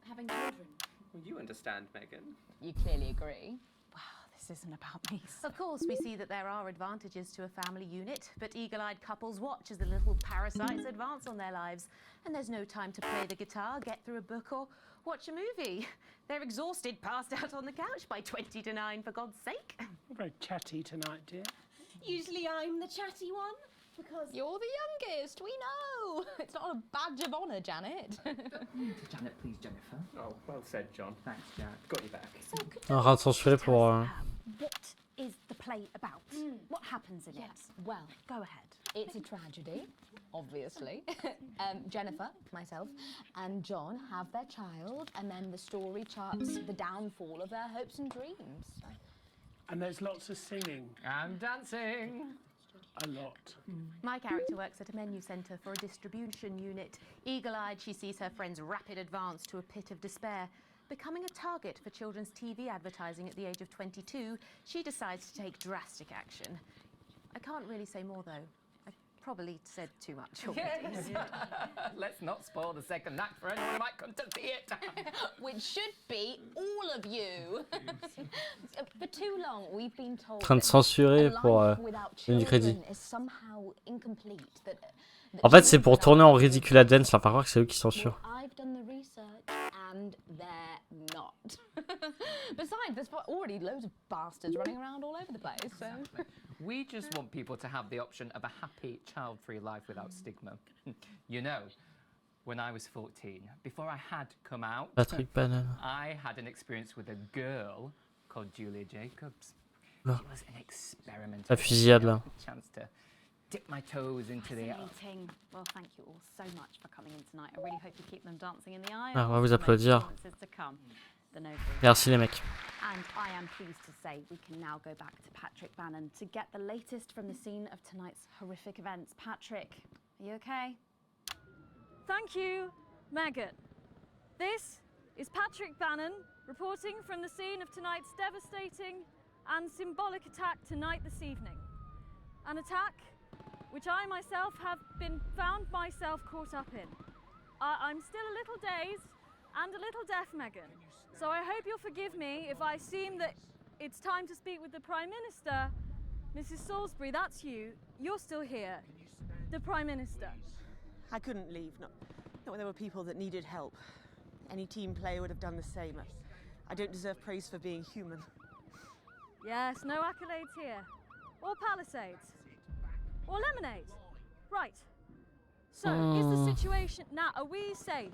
Having children. Well, you understand, Megan. You clearly agree. Wow, this this isn't about me. Of course, we see that there are advantages to a family unit, but eagle-eyed couples watch as the little parasites advance on their lives, and there's no time to play the guitar, get through a book, or watch a movie. They're exhausted, passed out on the couch by 20 to 9, for God's sake. You're very chatty tonight, dear. Usually I'm the chatty one, because you're the youngest, we know. It's not a badge of honour, Janet. Janet, please, Jennifer. Oh, well said, John. Thanks, Janet. Got you back. So could On va censurer pour. what is the play about? What happens in it? Well, Go ahead. it's a tragedy, obviously. Jennifer, myself, and John have their child, and then the story charts the downfall of their hopes and dreams. And there's lots of singing. And dancing. A lot. My character works at a menu centre for a distribution unit. Eagle-eyed, she sees her friend's rapid advance to a pit of despair. Becoming a target for children's TV advertising at the age of 22, she decides to take drastic action. I can't really say more, though. I probably said too much already. Yes. Let's not spoil the second act for anyone who might come to see it. Which should be all of you. For too long, we've been told Train de censurer that pour life without donner du crédit. children is somehow incomplete. That En fait, c'est pour tourner en ridicule à Dance, leur faire croire que c'est eux qui censurent. I've done the research and they're not. Besides, there's already loads of bastards running around all over the place. So. We just want people to have the option of a happy, child-free life without stigma. You know, when I was 14, before I had come out, Patrick Bannon. I had an experience with a girl called Julia Jacobs. Là. She was an experiment. La fusillade là. Chance to dip my toes into the... Fascinating. Well, thank you all so much for coming in tonight. I really hope you keep them dancing in the aisle. Ah, on va vous applaudir. To come. The Noble. Merci les mecs. And I am pleased to say we can now go back to Patrick Bannon to get the latest from the scene of tonight's horrific events. Patrick, are you okay? Thank you, Megan. This is Patrick Bannon reporting from the scene of tonight's devastating and symbolic attack tonight this evening. An attack which I myself have been found myself caught up in. I'm still a little dazed and a little deaf, Megan. So I hope you'll forgive me if I seem that it's time to speak with the Prime Minister. Mrs. Salisbury, that's you. You're still here. The Prime Minister. I couldn't leave, not when there were people that needed help. Any team player would have done the same. I don't deserve praise for being human. Yes, no accolades here. Or Palisades. Or lemonade. Right. So, is the situation... Now, are we safe?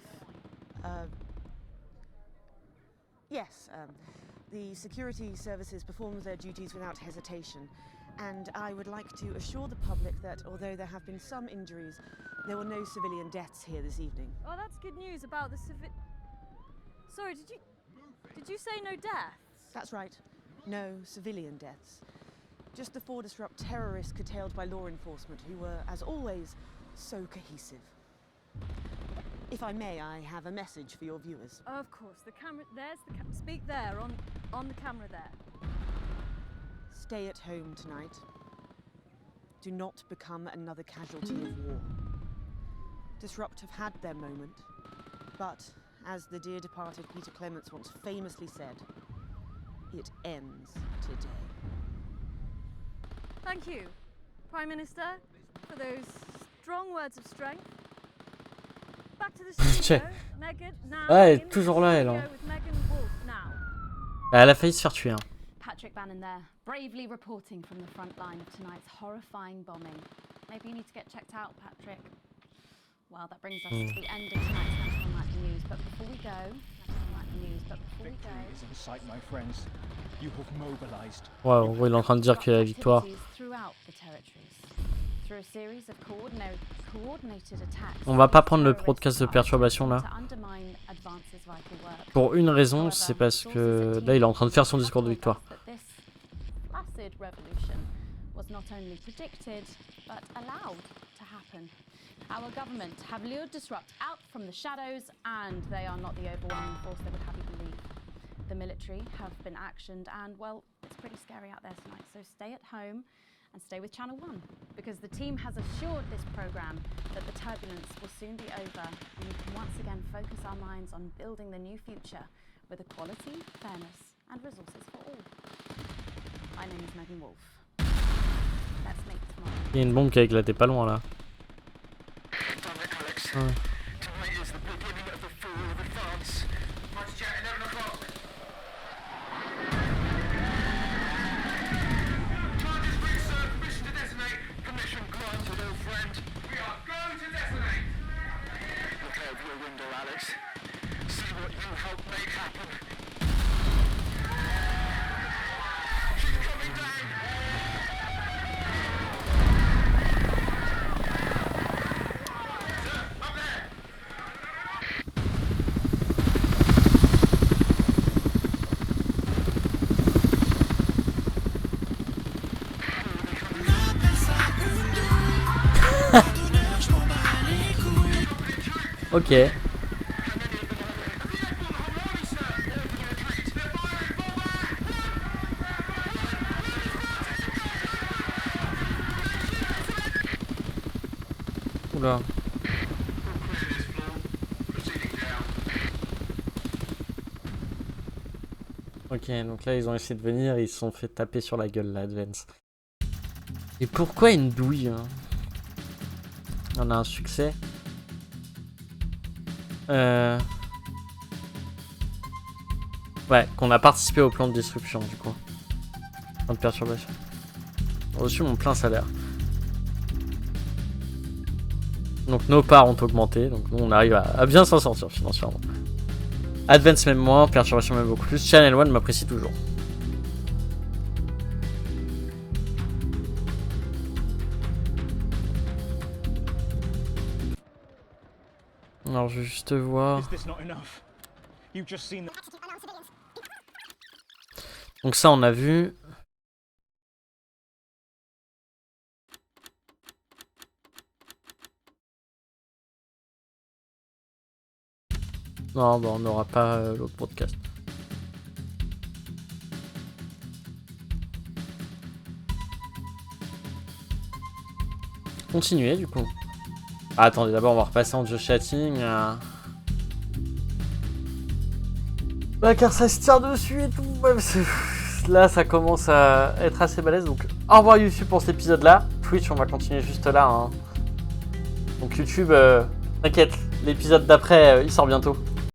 Yes, the security services perform their duties without hesitation. And I would like to assure the public that although there have been some injuries, there were no civilian deaths here this evening. Oh, that's good news about the Sorry, did you say no deaths? That's right. No civilian deaths. Just the 4 disrupt terrorists curtailed by law enforcement who were, as always, so cohesive. If I may, I have a message for your viewers. Of course, the camera, there's the speak there, on the camera there. Stay at home tonight. Do not become another casualty of war. Disrupt have had their moment, but as the dear departed Peter Clements once famously said, it ends today. Thank you, Prime Minister, for those strong words of strength. Back to the studio, Megan, now elle est in toujours the là, elle. studio with Megan Wolf now. Elle a failli se faire tuer. Hein. Patrick Bannon there, bravely reporting from the front line of tonight's horrifying bombing. Maybe you need to get checked out, Patrick. Well, that brings us to the end of tonight's National Nightly News. But before we go, Victory is in sight, my friends. You have mobilized. Ouais, en gros, il est en train de dire que la victoire. Throughout the territories, through a series of coordinated attacks. On va pas prendre le podcast de perturbation là. Pour une raison, c'est parce que là, il est en train de faire son discours de victoire. Placid revolution was not only predicted but allowed to happen. Our government have lured disrupt out from the shadows, and they are not the overwhelming force they would have you believe. The military have been actioned, and well, it's pretty scary out there tonight. So stay at home and stay with Channel 1, because the team has assured this programme that the turbulence will soon be over, and we can once again focus our minds on building the new future with equality, fairness, and resources for all. My name is Megan Wolf. Let's make tomorrow. Il y a une bombe qui a éclaté pas loin là. Ouais. Ok. Oula. Ok, donc là ils ont essayé de venir et ils se sont fait taper sur la gueule là, Advance. Et pourquoi une douille hein? On a un succès. Ouais, qu'on a participé au plan de destruction du coup. Plan de perturbation. J'ai reçu mon plein salaire. Donc nos parts ont augmenté, donc nous on arrive à bien s'en sortir financièrement. Advance même moins, perturbation même beaucoup plus. Channel 1 m'apprécie toujours. Alors je vais juste voir. Donc ça on a vu. Non, bah on n'aura pas l'autre podcast. Continuer du coup. Ah, attendez, d'abord on va repasser en jeu chatting. Bah car ça se tire dessus et tout. Là ça commence à être assez balèze. Donc au revoir YouTube pour cet épisode là. Twitch on va continuer juste là. Hein. Donc YouTube, t'inquiète, l'épisode d'après il sort bientôt.